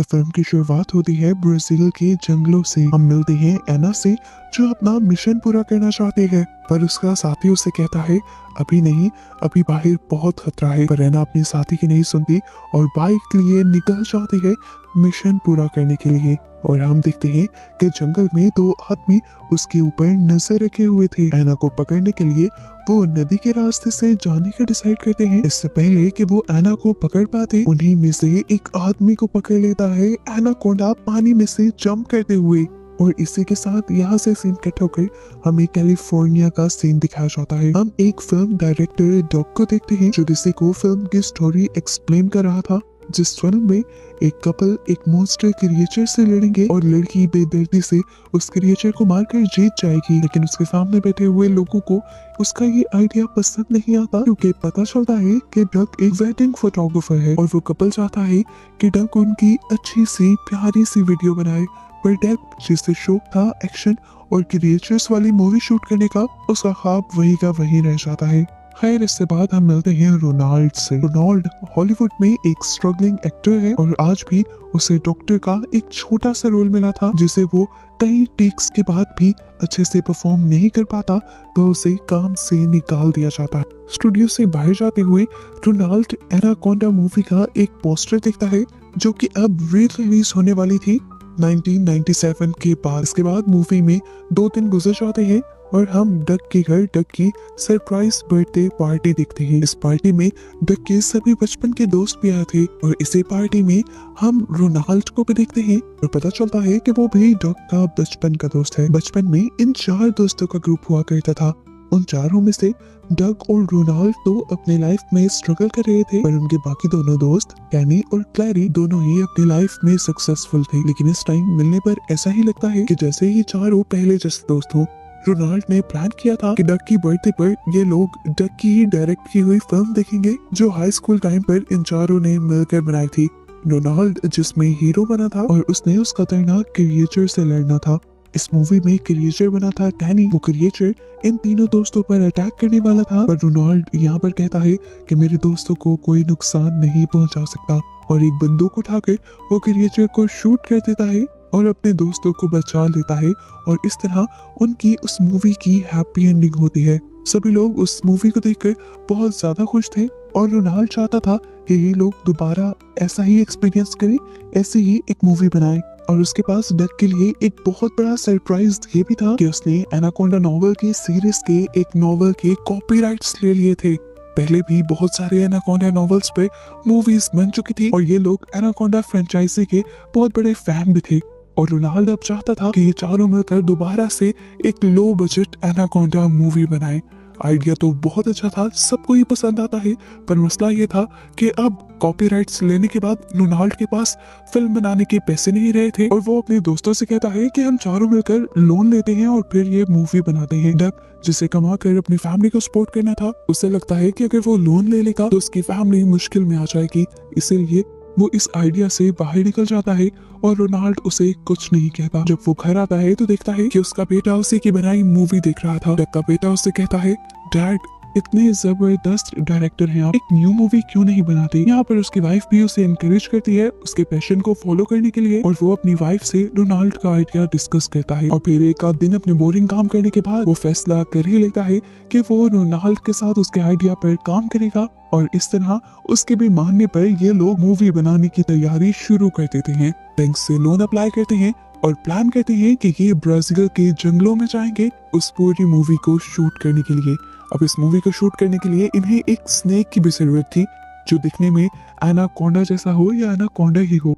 तो फिल्म की शुरुआत होती है ब्राजील के जंगलों से। हम मिलते हैं एना से जो अपना मिशन पूरा करना चाहती है, पर उसका साथी उसे कहता है अभी नहीं, अभी बाहर बहुत खतरा है। पर एना अपने साथी की नहीं सुनती और बाइक लिए निकल जाती है मिशन पूरा करने के लिए। और हम देखते हैं कि जंगल में दो आदमी उसके ऊपर नजर रखे हुए थे। एना को पकड़ने के लिए वो नदी के रास्ते से जाने का डिसाइड करते हैं। इससे पहले कि वो एना को पकड़ पाते, उन्हीं में से एक आदमी को पकड़ लेता है एनाकोंडा पानी में से जंप करते हुए। और इसी के साथ यहाँ से सीन कट होकर हमें कैलिफोर्निया का सीन दिखाया जाता है। हम एक फिल्म डायरेक्टर डॉग को देखते हैं जो किसी को फिल्म की स्टोरी एक्सप्लेन कर रहा था, जिस फिल्म में एक कपल एक मॉन्स्टर क्रिएचर से लड़ेंगे और लड़की बेदर्दी से उस क्रिएचर को मारकर जीत जाएगी। लेकिन उसके सामने बैठे हुए लोगों को उसका ये आइडिया पसंद नहीं आता, क्योंकि पता चलता है कि डक एक वेडिंग फोटोग्राफर है और वो कपल चाहता है कि डक उनकी अच्छी सी प्यारी सी वीडियो बनाए। पर डक जिससे शौक था एक्शन और क्रिएचर्स वाली मूवी शूट करने का, उसका ख्वाब वही का वही रह जाता है। खैर, इसके बाद हम मिलते हैं रोनाल्ड से। रोनाल्ड हॉलीवुड में एक स्ट्रगलिंग एक्टर है और आज भी उसे डॉक्टर का एक छोटा सा रोल मिला था, जिसे वो कई टेक्स के बाद भी अच्छे से परफॉर्म नहीं कर पाता, तो उसे काम से निकाल दिया जाता है। स्टूडियो से बाहर जाते हुए रोनाल्ड एनाकोंडा मूवी का एक पोस्टर देखता है जो कि अब री रिलीज होने वाली थी 1997 के बाद। इसके बाद मूवी में 2 दिन गुजर जाते हैं और हम डक के घर डक की सरप्राइज बर्थडे पार्टी देखते हैं। इस पार्टी में डक के सभी बचपन के दोस्त भी आए थे और इसी पार्टी में हम रोनाल्ड को भी देखते हैं और पता चलता है कि वो भी डक का बचपन का दोस्त है। बचपन में इन 4 दोस्तों का ग्रुप हुआ करता था। उन चारों में से डक और रोनाल्ड तो अपने लाइफ में स्ट्रगल कर रहे थे, पर उनके बाकी दोनों दोस्त कैनी और क्लैरी दोनों ही अपनी लाइफ में सक्सेसफुल थे। लेकिन इस टाइम मिलने पर ऐसा ही लगता है कि जैसे ही चारों पहले जैसे दोस्त हो। रोनाल्ड ने प्लान किया था कि डक की बर्थडे पर ये लोग डक की ही डायरेक्ट की हुई फिल्म देखेंगे जो हाई स्कूल टाइम पर इन चारों ने मिलकर बनाई थी। रोनाल्ड जिसमें हीरो बना था और उसने उस खतरनाक क्रिएचर से लड़ना था। इस मूवी में क्रिएचर बना था कैनी। वो क्रिएचर इन तीनों दोस्तों पर अटैक करने वाला था, पर रोनाल्ड यहाँ पर कहता है कि मेरे दोस्तों को कोई नुकसान नहीं पहुंचा सकता और एक बंदूक उठाकर वो क्रिएचर को शूट कर देता है और अपने दोस्तों को बचा लेता है। और इस तरह उनकी उस मूवी की हैप्पी एंडिंग होती है। सभी लोग उस मूवी को देखकर बहुत ज्यादा खुश थे और रोनाल्ड चाहता था कि ये लोग दोबारा ऐसा ही एक्सपीरियंस करें, ऐसे ही एक मूवी बनाए। और उसके पास डक के लिए एक बहुत बड़ा सरप्राइज ये भी था कि उसने एनाकोंडा नॉवल की सीरीज के एक नॉवल के कॉपीराइट्स ले लिए थे। पहले भी बहुत सारे एनाकोंडा नॉवेल्स पे मूवीज बन चुकी थी और ये लोग एनाकोंडा फ्रेंचाइजी के बहुत बड़े फैन भी थे। और रोनाल्ड अब चाहता था कि ये चारों मिलकर दोबारा से एक लो बजट एनाकोंडा मूवी बनाए। आइडिया तो बहुत अच्छा था, सबको ही पसंद आता है, पर मसला ये था कि अब कॉपीराइट्स लेने के बाद रोनाल्ड के पास फिल्म बनाने के पैसे नहीं रहे थे और वो अपने दोस्तों से कहता है कि हम चारों मिलकर लोन लेते हैं और फिर ये मूवी बनाते हैं। डक जिसे कमा कर अपनी फैमिली को सपोर्ट करना था, उसे लगता है कि अगर वो लोन ले लेगा तो उसकी फैमिली मुश्किल में आ जाएगी, इसीलिए वो इस आइडिया से बाहर निकल जाता है और रोनाल्ड उसे कुछ नहीं कहता। जब वो घर आता है तो देखता है कि उसका बेटा उसी की बनाई मूवी देख रहा था। डक का बेटा उससे कहता है, डैड इतने जबरदस्त डायरेक्टर हैं आप, एक न्यू मूवी क्यों नहीं बनाते। यहाँ पर उसकी वाइफ भी उसे एनकरेज करती है उसके पैशन को फॉलो करने के लिए और वो अपनी वाइफ से रोनाल्ड का आइडिया डिस्कस करता है। और फिर एक आध दिन अपने बोरिंग काम करने के बाद वो फैसला कर ही लेता है कि वो रोनाल्ड के साथ उसके आइडिया पर काम करेगा और इस तरह उसके भी मानने पर ये लोग मूवी बनाने की तैयारी शुरू कर देते हैं। बैंक से लोन अप्लाई करते हैं और प्लान करते हैं कि ये ब्राजील के जंगलों में जाएंगे उस पूरी मूवी को शूट करने के लिए। अब इस मूवी को शूट करने के लिए इन्हें एक स्नेक की भी जरूरत थी जो दिखने में एनाकोंडा जैसा हो या एनाकोंडा ही हो।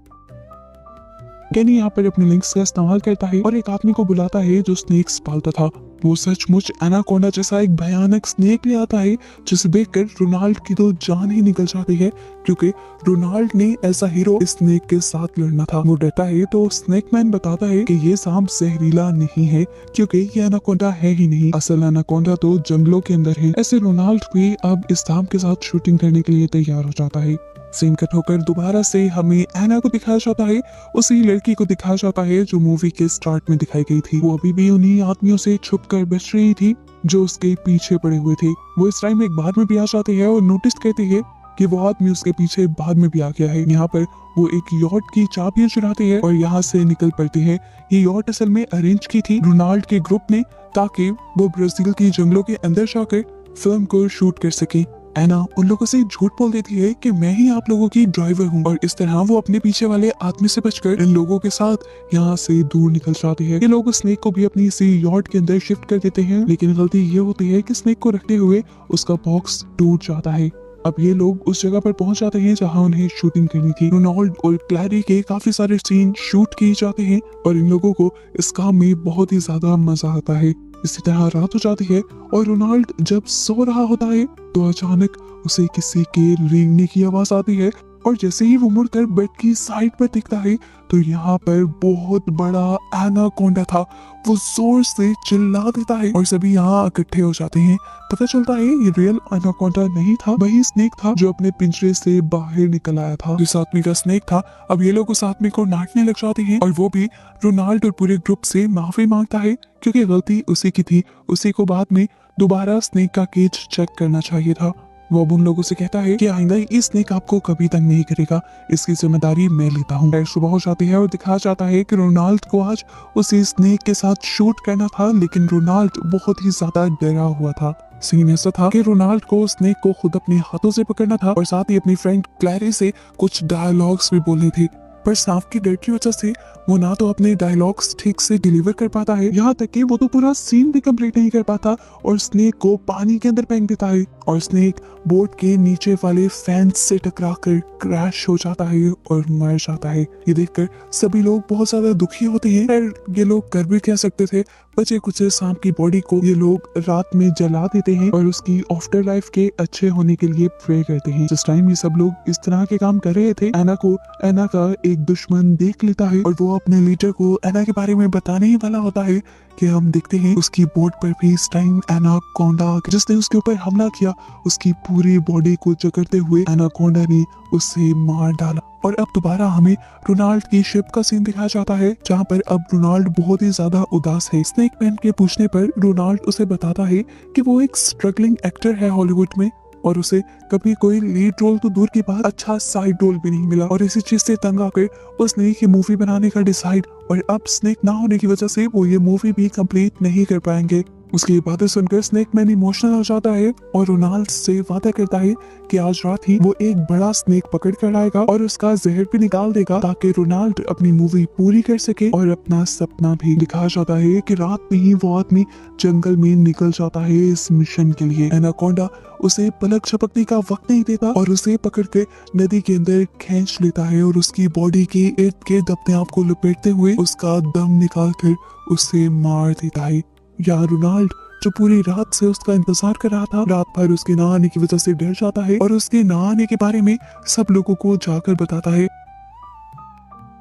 कैनी यहाँ पर अपने लिंक्स का इस्तेमाल करता है और एक आदमी को बुलाता है जो स्नेक्स पालता था। वो सचमुच एनाकोंडा जैसा एक भयानक स्नेक ले आता है जिसे देखकर रोनाल्ड की तो जान ही निकल जाती है, क्योंकि रोनाल्ड ने ऐसा हीरो इस स्नेक के साथ लड़ना था। वो डरता है तो स्नेक मैन बताता है कि ये सांप जहरीला नहीं है क्योंकि ये एनाकोंडा है ही नहीं, असल एनाकोंडा तो जंगलों के अंदर है। ऐसे रोनाल्ड भी अब इस सांप के साथ शूटिंग करने के लिए तैयार हो जाता है। सीन कट होकर दोबारा से हमें एना को दिखाया जाता है, उसी लड़की को दिखाया जाता है जो मूवी के स्टार्ट में दिखाई गई थी। वो अभी भी उन्हीं आदमियों से छुपकर बच रही थी जो उसके पीछे पड़े हुए थे। वो इस टाइम एक बार में भी आ जाती है और नोटिस करती है कि वो आदमी उसके पीछे बाद में भी आ गया है। यहाँ पर वो एक यॉट की चाबियां चुराती है और यहाँ से निकल पड़ती है। ये यॉट असल में अरेंज की थी रोनाल्ड के ग्रुप ने, ताकि वो ब्राजील के जंगलों के अंदर जाकर फिल्म को शूट कर सके। एना उन लोगों से झूठ बोल देती है कि मैं ही आप लोगों की ड्राइवर हूँ, और इस तरह वो अपने पीछे वाले आदमी से बचकर इन लोगों के साथ यहाँ से दूर निकल जाती है। ये लोग स्नेक को भी अपनी इसी यॉट के अंदर शिफ्ट कर देते हैं, लेकिन गलती ये होती है कि स्नेक को रखते हुए उसका बॉक्स टूट जाता है। अब ये लोग उस जगह पर पहुंच जाते हैं जहां उन्हें शूटिंग करनी थी। रोनाल्ड और क्लैरी के काफी सारे सीन शूट किए जाते हैं और इन लोगों को इस काम में बहुत ही ज्यादा मजा आता है। इसी तरह रात हो जाती है और रोनाल्ड जब सो रहा होता है तो अचानक उसे किसी के रेंगने की आवाज आती है, और जैसे ही वो मुड़कर बेड की साइड पर दिखता है तो यहाँ पर बहुत बड़ा एनाकोंडा था। वो जोर से चिल्ला देता है और सभी यहाँ इकट्ठे हो जाते हैं। पता चलता है ये रियल एनाकोंडा नहीं था, वही स्नेक था जो अपने पिंजरे से बाहर निकल आया था। जिस आदमी का स्नेक था, अब ये लोग उस आदमी को डांटने लग जाते हैं और वो भी रोनाल्ड और पूरे ग्रुप से माफी मांगता है, क्योंकि गलती उसी की थी। उसी को बाद में दोबारा स्नेक का केज चेक करना चाहिए था। वो अब उन लोगों से कहता है कि आइंदा ये स्नेक आपको कभी तंग नहीं करेगा, इसकी जिम्मेदारी मैं लेता हूँ। सुबह हो जाती है और दिखाया जाता है कि रोनाल्ड को आज उसी स्नेक के साथ शूट करना था, लेकिन रोनाल्ड बहुत ही ज्यादा डरा हुआ था। सीन ऐसा था कि रोनाल्ड को स्नेक को खुद अपने हाथों से पकड़ना था और साथ ही अपनी फ्रेंड क्लैरी से कुछ डायलॉग्स भी बोलने थे, पर सांप की डर की वजह से वो ना तो अपने डायलॉग्स ठीक से डिलीवर कर पाता है, यहाँ तक कि वो तो पूरा सीन भी कंप्लीट नहीं कर पाता और स्नेक को पानी के अंदर फेंक देता है और स्नेक बोट के नीचे वाले फैंस से टकराकर क्रैश हो जाता है और मर जाता है। ये देखकर सभी लोग बहुत ज्यादा दुखी होते हैं। पर ये लोग कर भी क्या सकते थे, बचे कुछ सांप की बॉडी को ये लोग रात में जला देते हैं और उसकी आफ्टर लाइफ के अच्छे होने के लिए प्रे करते हैं। जिस टाइम ये सब लोग इस तरह के काम कर रहे थे, एना का एक दुश्मन देख लेता है और वो अपने लीडर को एना के बारे में बताने ही वाला होता है कि हम देखते हैं उसकी बोट पर भी इस टाइम एनाकोंडा, जिसने उसके ऊपर हमला किया, उसकी पूरी बॉडी को जकड़ते हुए एनाकोंडा ने उसे मार डाला। और अब दोबारा हमें रोनाल्ड की शिप का सीन दिखाया जाता है, जहाँ पर अब रोनाल्ड बहुत ही ज्यादा उदास है। स्नेक मैन के पूछने पर रोनाल्ड उसे बताता है कि वो एक स्ट्रगलिंग एक्टर है हॉलीवुड में और उसे कभी कोई लीड रोल तो दूर की बात अच्छा साइड रोल भी नहीं मिला, और इसी चीज से तंग आकर उसने ये मूवी बनाने का डिसाइड, और अब स्नेक ना होने की वजह से वो ये मूवी भी कंप्लीट नहीं कर पाएंगे। उसकी बातें सुनकर स्नेक मैन इमोशनल हो जाता है और रोनाल्ड से वादा करता है कि आज रात ही वो एक बड़ा स्नेक पकड़ कर आएगा और उसका जहर भी निकाल देगा, ताकि रोनाल्ड अपनी मूवी पूरी कर सके और अपना सपना भी। दिखाया जाता है कि रात में ही वो आदमी जंगल में निकल जाता है इस मिशन के लिए। एनाकोंडा उसे पलक झपकने का वक्त नहीं देता और उसे पकड़ के नदी के अंदर खींच लेता है और उसकी बॉडी के इर्द गिर्द अपने आप को लपेटते हुए उसका दम निकाल कर उसे मार देता है। या रोनाल्ड जो पूरी रात से उसका इंतजार कर रहा था, रात भर उसके ना आने की वजह से डर जाता है और उसके ना आने के बारे में सब लोगों को जाकर बताता है।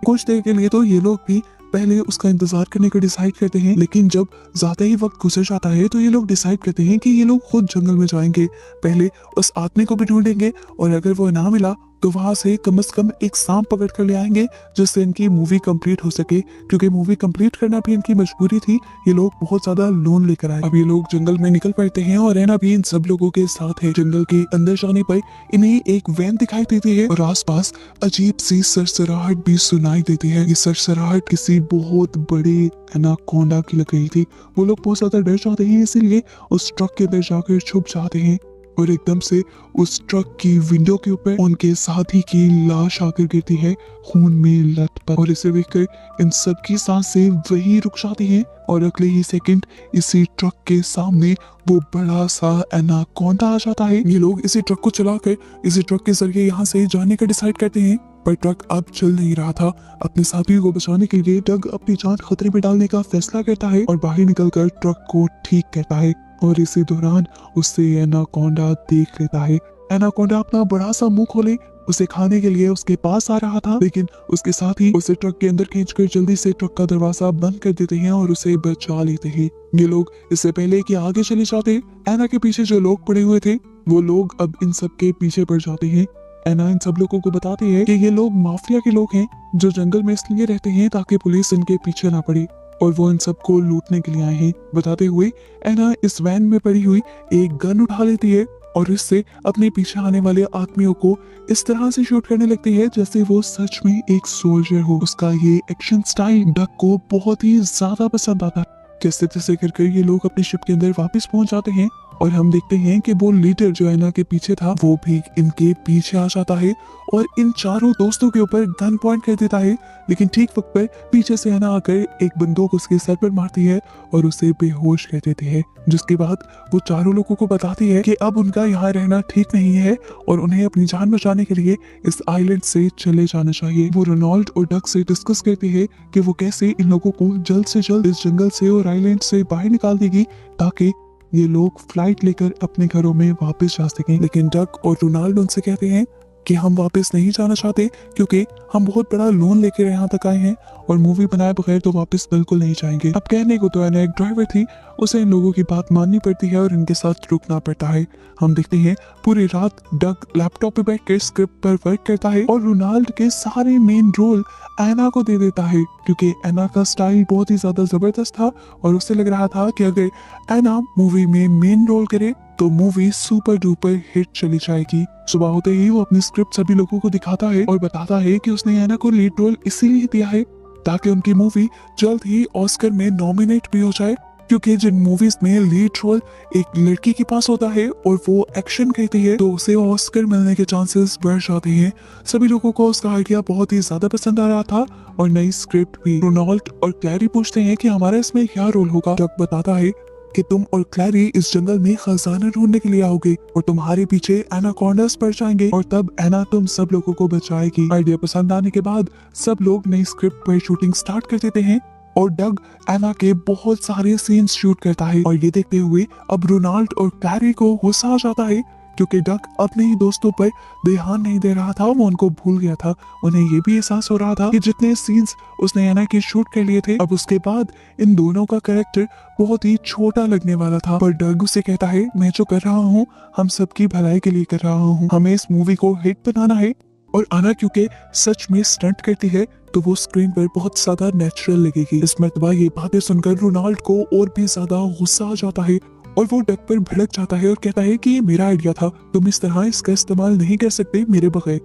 कुछ देर के लिए तो ये लोग भी पहले उसका इंतजार करने का डिसाइड करते हैं, लेकिन जब ज्यादा ही वक्त गुजर जाता है तो ये लोग डिसाइड करते हैं कि ये लोग खुद जंगल में जाएंगे, पहले उस आदमी को भी ढूंढेंगे और अगर वो ना मिला तो वहां से कम एक सांप पकड़ कर ले आएंगे, जिससे इनकी मूवी कंप्लीट हो सके, क्योंकि मूवी कंप्लीट करना भी इनकी मजबूरी थी। ये लोग बहुत ज्यादा लोन लेकर आए। अब ये लोग जंगल में निकल पड़ते हैं और एना भी इन सब लोगों के साथ है। जंगल के अंदर जाने पर इन्हें एक वैन दिखाई देती है और आसपास अजीब सी सरसराहट भी सुनाई देती है। ये सरसराहट किसी बहुत बड़े एनाकोंडा की लग रही थी। वो लोग बहुत ज्यादा डर जाते हैं, इसीलिए उस ट्रक के अंदर जाकर छुप जाते हैं और एकदम से उस ट्रक की विंडो के ऊपर उनके साथी की लाश आकर गिरती है, खून में लथपथ। और इसे देखकर इन सब की सांसें वही रुक जाती हैं और अगले ही सेकंड इसी ट्रक के सामने वो बड़ा सा एनाकोंडा आ जाता है। ये लोग इसी ट्रक को चलाकर इसी ट्रक के जरिए यहाँ से जाने का डिसाइड करते हैं, पर ट्रक अब चल नहीं रहा था। अपने साथियों को बचाने के लिए डग अपनी जान खतरे में डालने का फैसला करता है और बाहर निकलकर ट्रक को ठीक करता है और इसी दौरान उसे एनाकोंडा देख लेता है। एनाकोंडा अपना बड़ा सा मुंह खोले उसे खाने के लिए उसके पास आ रहा था, लेकिन उसके साथ ही उसे ट्रक के अंदर खींचकर जल्दी से ट्रक का दरवाजा बंद कर देते हैं और उसे बचा लेते हैं। ये लोग इससे पहले कि आगे चले जाते, एना के पीछे जो लोग पड़े हुए थे वो लोग अब इन सब के पीछे पड़ जाते हैं। एना इन सब लोगों को बताती है कि ये लोग माफिया के लोग हैं जो जंगल में इसलिए रहते हैं ताकि पुलिस इनके पीछे ना पड़े और वो इन सबको लूटने के लिए आए हैं। बताते हुए एना इस वैन में पड़ी हुई एक गन उठा लेती है और इससे अपने पीछे आने वाले आदमियों को इस तरह से शूट करने लगती है जैसे वो सच में एक सोल्जर हो। उसका ये एक्शन स्टाइल डक को बहुत ही ज्यादा पसंद आता है। कैसे तैसे करके ये लोग अपने शिप के अंदर वापस पहुंच जाते हैं और हम देखते हैं कि वो लीडर जो एना के पीछे था वो भी इनके पीछे आ जाता है और इन चारों दोस्तों के ऊपर गन पॉइंट कर देता है। लेकिन ठीक वक्त पर पीछे से एना आकर एक बंदूक उसके सर पर मारती है और उसे बेहोश कर देती है, जिसके बाद वो चारों लोगों को बताती है कि अब उनका यहाँ रहना ठीक नहीं है और उन्हें अपनी जान बचाने के लिए इस आइलैंड से चले जाना चाहिए। वो रोनाल्ड और डक से डिस्कस करती है कि वो कैसे इन लोगों को जल्द से जल्द इस जंगल से और आइलैंड से बाहर निकाल देगी ताकि ये लोग फ्लाइट लेकर अपने घरों में वापस जा सकें। लेकिन डक और रोनाल्ड उनसे कहते हैं कि हम वापस नहीं जाना चाहते क्योंकि हम बहुत बड़ा लोन लेकर यहाँ तक आए हैं और मूवी बनाए बगैर तो वापस बिल्कुल नहीं जाएंगे। अब कहने को तो एना एक ड्राइवर थी, उसे इन लोगों की बात माननी पड़ती है और इनके साथ रुकना पड़ता है। हम देखते हैं पूरी रात डक लैपटॉप पे बैठकर स्क्रिप्ट पर वर्क करता है और रोनाल्ड के सारे मेन रोल एना को दे देता है क्योंकि एना का स्टाइल बहुत ही ज्यादा जबरदस्त था और उसे लग रहा था कि अगर एना मूवी में मेन रोल करे तो मूवी सुपर डुपर हिट चली जाएगी। सुबह होते ही वो अपनी स्क्रिप्ट सभी लोगों को दिखाता है और बताता है कि उसने एना को लीड रोल इसीलिए दिया है ताकि उनकी मूवी जल्द ही ऑस्कर में नॉमिनेट भी हो जाए, क्योंकि जिन मूवीज में लीड रोल एक लड़की के पास होता है और वो एक्शन करती है तो उसे ऑस्कर मिलने के चांसेस बढ़ जाते हैं। सभी लोगों को उसका आइडिया बहुत ही ज्यादा पसंद आ रहा था और नई स्क्रिप्ट भी। रोनाल्ड और क्लैरी पूछते हैं कि हमारा इसमें क्या रोल होगा। डक बताता है कि तुम और क्लैरी इस जंगल में खजाना ढूंढने के लिए आओगे और तुम्हारे पीछे एनाकोंडास पड़ जाएंगे और तब एना तुम सब लोगों को बचाएगी। आइडिया पसंद आने के बाद सब लोग नई स्क्रिप्ट पर शूटिंग स्टार्ट कर देते हैं और डग एना के बहुत सारे सीन्स शूट करता है और ये देखते हुए अब रोनाल्ड और क्लैरी को गुस्सा आ जाता है क्योंकि डक अपने ही दोस्तों पर ध्यान नहीं दे रहा था, वो उनको भूल गया था। उन्हें ये भी एहसास हो रहा था कि जितने सीन्स उसने एना के शूट कर लिए थे अब उसके बाद इन दोनों का कैरेक्टर बहुत ही छोटा लगने वाला था। पर डग उसे कहता है मैं जो कर रहा हूँ हम सबकी भलाई के लिए कर रहा हूँ, हमें इस मूवी को हिट बनाना है। और आना क्योंकि सच में स्टंट करती है तो वो स्क्रीन पर बहुत ज्यादा नेचुरल लगेगी। इस मर्तबा ये बातें सुनकर रोनाल्ड को और भी ज्यादा गुस्सा आ जाता है और वो डक पर भड़क जाता है और कहता है कि ये मेरा आइडिया था, तुम इस तरह इसका इस्तेमाल नहीं कर सकते मेरे बगैर।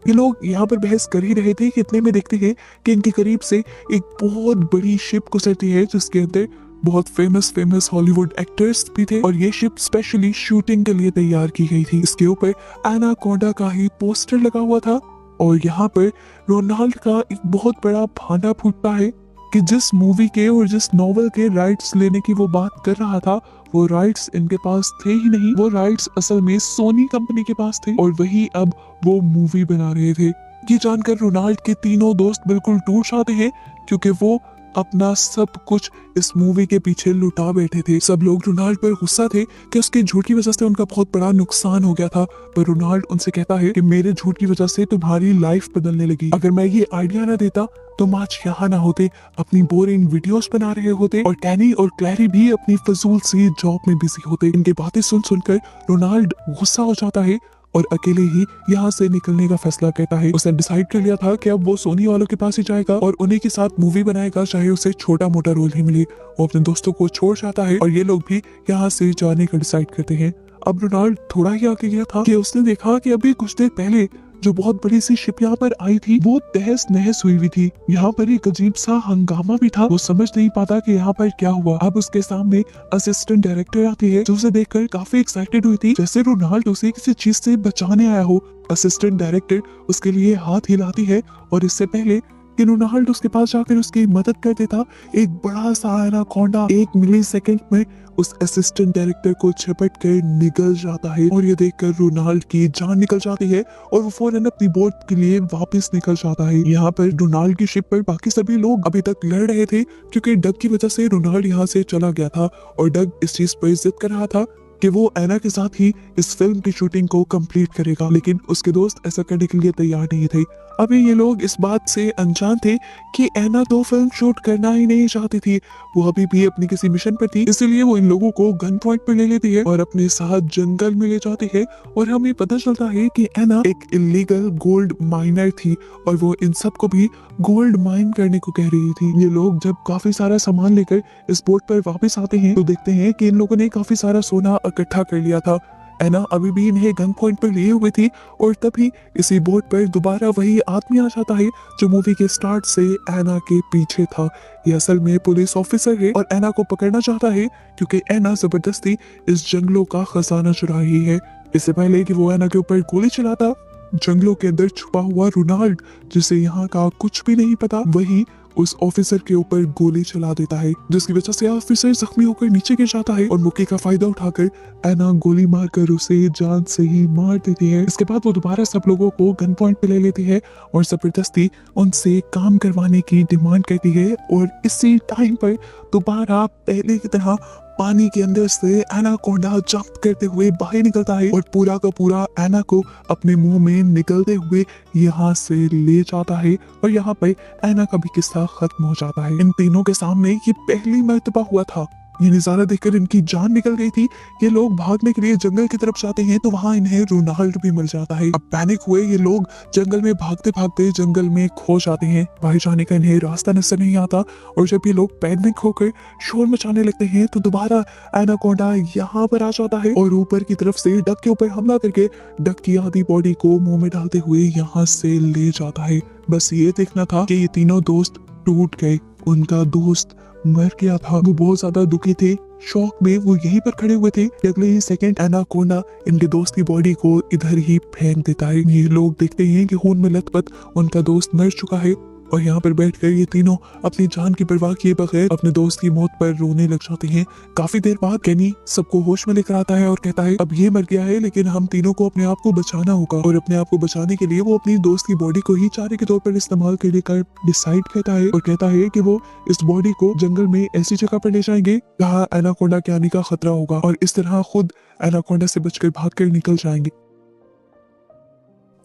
ये लोग यहाँ पर बहस कर ही रहे थे कि इतने में देखते हैं कि इनके करीब से एक बहुत बड़ी शिप गुजरती है जिसके अंदर बहुत फेमस हॉलीवुड एक्टर्स भी थे और ये शिप स्पेशली शूटिंग के लिए तैयार की गई थी। इसके ऊपर एनाकोंडा का ही पोस्टर लगा हुआ था और यहाँ पर रोनाल्ड का एक बहुत बड़ा भांडा फूटता है कि जिस मूवी के और जिस नॉवल के राइट्स लेने की वो बात कर रहा था वो राइट्स इनके पास थे ही नहीं। वो राइट्स असल में सोनी कंपनी के पास थे और वही अब वो मूवी बना रहे थे। ये जानकर रोनाल्ड के तीनों दोस्त बिल्कुल टूट जाते हैं क्योंकि वो अपना सब कुछ इस मूवी के पीछे लुटा बैठे थे। सब लोग रोनाल्ड पर गुस्सा थे कि उसके झूठ की वजह से उनका बहुत बड़ा नुकसान हो गया था, पर रोनाल्ड उनसे कहता है कि मेरे झूठ की वजह से तुम्हारी लाइफ बदलने लगी। अगर मैं ये आइडिया ना देता तुम आज यहाँ ना होते, अपनी बोरिंग वीडियोस बना रहे होते और डैनी और क्लैरी भी अपनी फजूल सी जॉब में बिजी होते। इनकी बातें सुनकर रोनाल्ड गुस्सा हो जाता है और अकेले ही यहाँ से निकलने का फैसला करता है। उसने डिसाइड कर लिया था कि अब वो सोनी वालों के पास ही जाएगा और उन्हीं के साथ मूवी बनाएगा चाहे उसे छोटा मोटा रोल ही मिले। वो अपने दोस्तों को छोड़ जाता है और ये लोग भी यहाँ से जाने का डिसाइड करते हैं। अब रोनाल्ड थोड़ा ही आगे गया था कि उसने देखा कि अभी कुछ देर पहले जो बहुत बड़ी सी शिप यहाँ पर आई थी वो तहस नहस हुई हुई थी। यहाँ पर एक अजीब सा हंगामा भी था। वो समझ नहीं पाता कि यहाँ पर क्या हुआ। अब उसके सामने असिस्टेंट डायरेक्टर आती है जो उसे देखकर काफी एक्साइटेड हुई थी जैसे रोनाल्ड उसे किसी चीज से बचाने आया हो। असिस्टेंट डायरेक्टर उसके लिए हाथ हिलाती है और इससे पहले कि रोनाल्ड उसके पास जाकर उसकी मदद कर देता, एक बड़ा सा एनाकोंडा 1 मिलीसेकंड में उस असिस्टेंट डायरेक्टर को झपट कर निकल जाता है और ये देखकर रोनाल्ड की जान निकल जाती है और वो फौरन अपनी बोट के लिए वापस निकल जाता है। यहाँ पर रोनाल्ड की शिप पर बाकी सभी लोग अभी तक लड़ रहे थे क्योंकि डग की वजह से रोनाल्ड यहाँ से चला गया था और डग इस चीज पर जिद कर रहा था कि वो एना के साथ ही इस फिल्म की शूटिंग को कंप्लीट करेगा, लेकिन उसके दोस्त ऐसा करने के लिए तैयार नहीं थे। अभी ये लोग इस बात से अनजान थे कि एना तो फिल्म शूट करना ही नहीं चाहती थी। वो अभी भी अपनी किसी मिशन पर थी, इसलिए वो इन लोगों को गन पॉइंट पर ले लेती है और अपने साथ जंगल में ले जाती है। और हमें पता चलता है कि एना एक इलीगल गोल्ड माइनर थी और वो इन सबको भी गोल्ड माइन करने को कह रही थी। ये लोग जब काफी सारा सामान लेकर इस बोट पर वापस आते हैं तो देखते हैं कि इन लोगों ने काफी सारा सोना इकट्ठा कर लिया था। एना अभी भी इन्हें गन पॉइंट पर लिए हुए थी और तभी इसी बोट पर दोबारा वही आदमी आ जाता है जो मूवी के स्टार्ट से एना के पीछे था। ये असल में पुलिस ऑफिसर है और एना को पकड़ना चाहता है क्योंकि एना जबरदस्ती इस जंगलों का खजाना चुरा रही है। इससे पहले कि वो एना के ऊपर गोली चलाता, जंगलों के अंदर छुपा हुआ रोनाल्ड, जिसे यहाँ का कुछ भी नहीं पता, वही उस ऑफिसर के ऊपर गोली चला देता है, जिसकी वजह से ऑफिसर जख्मी होकर नीचे गिर जाता है और मौके का फायदा उठाकर एना गोली मारकर उसे जान से ही मार देती है। इसके बाद वो दोबारा सब लोगों को गन पॉइंट पे ले लेती है और जबरदस्ती उनसे काम करवाने की डिमांड करती है। और इसी टाइम पर दोबारा पहले की तरह पानी के अंदर से एनाकोंडा जंप करते हुए बाहर निकलता है और पूरा का पूरा एना को अपने मुंह में निकलते हुए यहाँ से ले जाता है और यहाँ पे एना का भी किस्सा खत्म हो जाता है। इन तीनों के सामने ये पहली मर्तबा हुआ था। ये नजारा देखकर इनकी जान निकल गई थी। ये लोग भागने के लिए जंगल की तरफ जाते हैं तो वहां इन्हें रोनाल्ड भी मिल जाता है। अब पैनिक हुए ये लोग जंगल में भागते भागते जंगल में खो जाते हैं। बाहर जाने का इन्हें रास्ता नजर नहीं आता और जब ये लोग पैनिक होकर शोर मचाने लगते हैं तो दोबारा एनाकोंडा यहाँ पर आ जाता है और ऊपर की तरफ से डक के ऊपर हमला करके डक की आधी बॉडी को मुंह में डालते हुए यहाँ से ले जाता है। बस ये देखना था कि ये तीनों दोस्त टूट गए, उनका दोस्त मर गया था। वो बहुत ज्यादा दुखी थे, शौक में वो यहीं पर खड़े हुए थे। अगले ही सेकंड एनाकोंडा इनके दोस्त की बॉडी को इधर ही फेंक देता है। ये लोग देखते हैं कि खून में लथपथ उनका दोस्त मर चुका है और यहाँ पर बैठकर ये तीनों अपनी जान की परवाह किए बगैर अपने दोस्त की मौत पर रोने लग जाते हैं। काफी देर बाद केनी सबको होश में लेकर आता है और कहता है अब ये मर गया है लेकिन हम तीनों को अपने आप को बचाना होगा। और अपने आप को बचाने के लिए वो अपनी दोस्त की बॉडी को ही चारे के तौर पर इस्तेमाल करने का डिसाइड करता है और कहता है कि वो इस बॉडी को जंगल में ऐसी जगह पर ले जाएंगे जहाँ एनाकोंडा के आने का खतरा होगा और इस तरह खुद एनाकोंडा से बचकर भागकर निकल जाएंगे।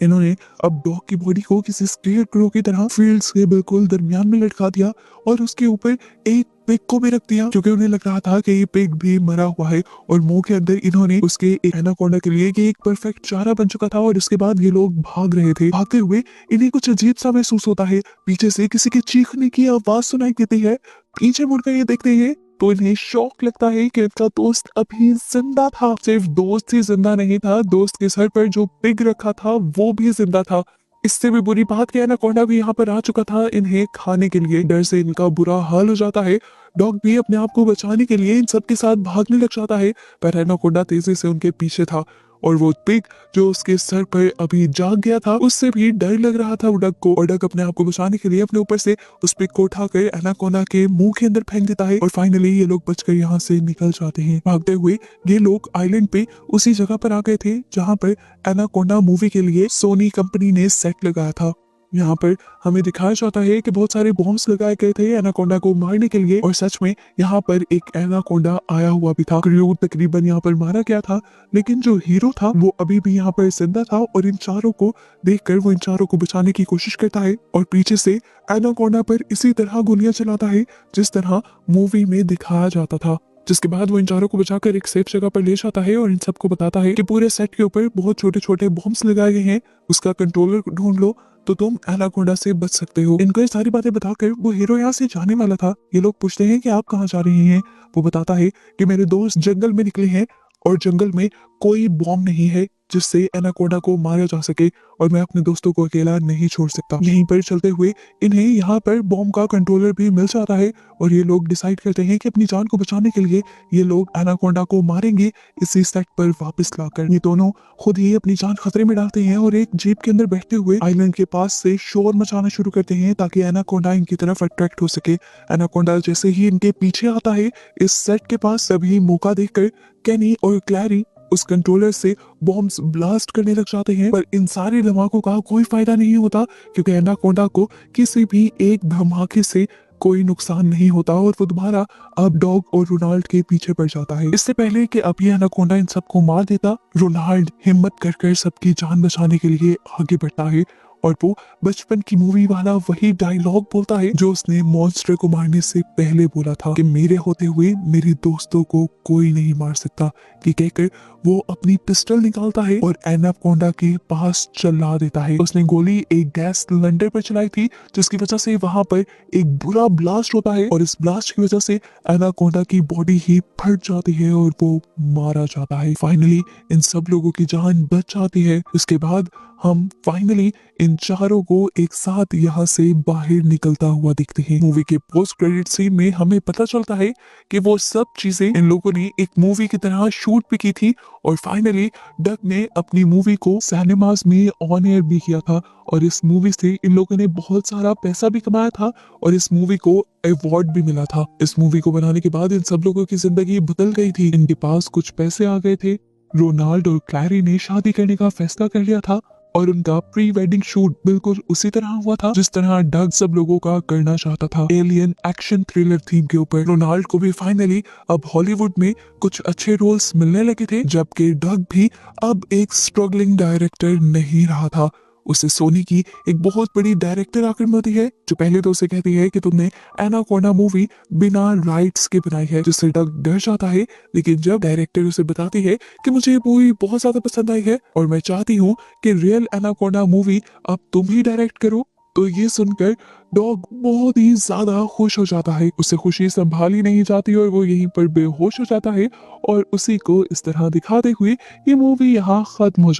इन्होंने अब डॉग की बॉडी को किसी स्केयर क्रो की तरह फील्ड्स के बिल्कुल दरमियान में लटका दिया और उसके ऊपर एक पिग को भी रख दिया क्योंकि उन्हें लग रहा था कि ये पिग भी मरा हुआ है और मुंह के अंदर इन्होंने उसके एनाकोंडा के लिए कि एक परफेक्ट चारा बन चुका था। और इसके बाद ये लोग भाग रहे थे। भागते हुए इन्हें कुछ अजीब सा महसूस होता है, पीछे से किसी के चीखने की आवाज सुनाई देती है। पीछे मुड़कर ये देखते हैं तो इन्हें शौक लगता है कि इनका दोस्त अभी जिंदा था। सिर्फ दोस्त ही जिंदा नहीं था, दोस्त के सर पर जो पिग रखा था वो भी जिंदा था। इससे भी बुरी बात कि एनाकोंडा भी यहाँ पर आ चुका था इन्हें खाने के लिए। डर से इनका बुरा हाल हो जाता है। डॉग भी अपने आप को बचाने के लिए इन सब के साथ भागने लग जाता है पर एनाकोंडा तेजी से उनके पीछे था और वो पिग जो उसके सर पर अभी जाग गया था उससे भी डर लग रहा था डक को। और डक अपने आप को बचाने के लिए अपने ऊपर से उस पिग को उठाकर एनाकोंडा के मुंह के अंदर फेंक देता है और फाइनली ये लोग बचकर यहाँ से निकल जाते हैं। भागते हुए ये लोग आइलैंड पे उसी जगह पर आ गए थे जहाँ पर एनाकोंडा मूवी के लिए सोनी कंपनी ने सेट लगाया था। यहाँ पर हमें दिखाया जाता है कि बहुत सारे बॉम्ब्स लगाए गए थे एनाकोंडा को मारने के लिए और सच में यहाँ पर एक एनाकोंडा आया हुआ भी था। क्रू तकरीबन यहाँ पर मारा गया था लेकिन जो हीरो था वो अभी भी यहाँ पर जिंदा था और इन चारों को देखकर वो इन चारों को बचाने की कोशिश करता है और पीछे से एनाकोंडा पर इसी तरह गोलियां चलाता है जिस तरह मूवी में दिखाया जाता था। जिसके बाद वो इन चारों को बचाकर एक सेफ जगह पर ले जाता है और इन सबको बताता है कि पूरे सेट के ऊपर बहुत छोटे छोटे बॉम्ब्स लगाए गए हैं, उसका कंट्रोलर ढूंढ लो तो तुम एनाकोंडा से बच सकते हो। इनको ये सारी बातें बताकर वो हीरो यहाँ से जाने वाला था। ये लोग पूछते हैं कि आप कहाँ जा रहे हैं। वो बताता है कि मेरे दोस्त जंगल में निकले हैं और जंगल में कोई बॉम्ब नहीं है जिससे एनाकोंडा को मारा जा सके और मैं अपने दोस्तों को अकेला नहीं छोड़ सकता। यहीं पर चलते हुए इन्हें यहाँ पर बॉम्ब का कंट्रोलर भी मिल जाता है और ये लोग डिसाइड करते हैं कि अपनी जान को बचाने के लिए ये लोग एनाकोंडा को मारेंगे इसी सेट पर वापस लाकर। ये दोनों खुद ही अपनी जान खतरे में डालते हैं और एक जीप के अंदर बैठते हुए आइलैंड के पास से शोर मचाना शुरू करते हैं ताकि एनाकोंडा इनकी तरफ अट्रैक्ट हो सके। एनाकोंडा जैसे ही इनके पीछे आता है इस सेट के पास, तभी मौका देखकर केनी और क्लैरी उस कंट्रोलर से बॉम्ब्स ब्लास्ट करने लग जाते हैं पर इन सारे धमाकों का कोई फायदा नहीं होता क्योंकि एनाकोंडा को किसी भी एक धमाके से कोई नुकसान नहीं होता और वो दोबारा अब डॉग और रोनाल्ड के पीछे पड़ जाता है। इससे पहले कि अब ये एनाकोंडा इन सबको मार देता, रोनाल्ड हिम्मत कर सबकी जान बचाने के लिए आगे बढ़ता है और वो बचपन की मूवी वाला वही डायलॉग बोलता है जो उसने मॉन्स्टर को मारने से पहले बोला था कि मेरे होते हुए मेरे दोस्तों को कोई नहीं मार सकता। कि कहकर वो अपनी पिस्टल निकालता है और एनाकोंडा के पास चला देता है। उसने गोली एक गैस सिलेंडर पर चलाई थी जिसकी वजह से वहां पर एक बुरा ब्लास्ट होता है और इस ब्लास्ट की वजह से एनाकोंडा की बॉडी ही फट जाती है और वो मारा जाता है। फाइनली इन सब लोगों की जान बच जाती है। इसके बाद हम फाइनली इन चारों को एक साथ यहाँ से बाहर निकलता हुआ दिखते हैं। मूवी के पोस्ट क्रेडिट सीन में हमें पता चलता है कि वो सब चीजें इन लोगों ने एक मूवी की तरह शूट भी की थी और फाइनली डग ने अपनी मूवी को सिनेमास में ऑन एयर भी किया था और इस मूवी से इन लोगों ने बहुत सारा पैसा भी कमाया था और इस मूवी को अवार्ड भी मिला था। इस मूवी को बनाने के बाद इन सब लोगों की जिंदगी बदल गई थी। इनके पास कुछ पैसे आ गए थे। रोनाल्ड और क्लैरी ने शादी करने का फैसला कर लिया था और उनका प्री वेडिंग शूट बिल्कुल उसी तरह हुआ था जिस तरह डग सब लोगों का करना चाहता था, एलियन एक्शन थ्रिलर थीम के ऊपर। रोनाल्ड को भी फाइनली अब हॉलीवुड में कुछ अच्छे रोल्स मिलने लगे थे जबकि डग भी अब एक स्ट्रगलिंग डायरेक्टर नहीं रहा था। उसे सोनी की एक बहुत बड़ी डायरेक्टर आकर मिलती है जो पहले तो उसे कहती है कि तुमने एनाकोंडा मूवी बिना राइट्स के बनाई है, जिससे डग डर जाता है। लेकिन जब डायरेक्टर उसे बताती है कि मुझे ये मूवी बहुत ज्यादा पसंद आई है और मैं चाहती हूँ कि रियल एनाकोंडा मूवी अब तुम ही डायरेक्ट करो, तो ये सुनकर डॉग बहुत ही ज्यादा खुश हो जाता है। उसे खुशी संभाली नहीं जाती और वो यहीं पर बेहोश हो जाता है और उसी को इस तरह दिखाते हुए ये मूवी यहाँ खत्म हो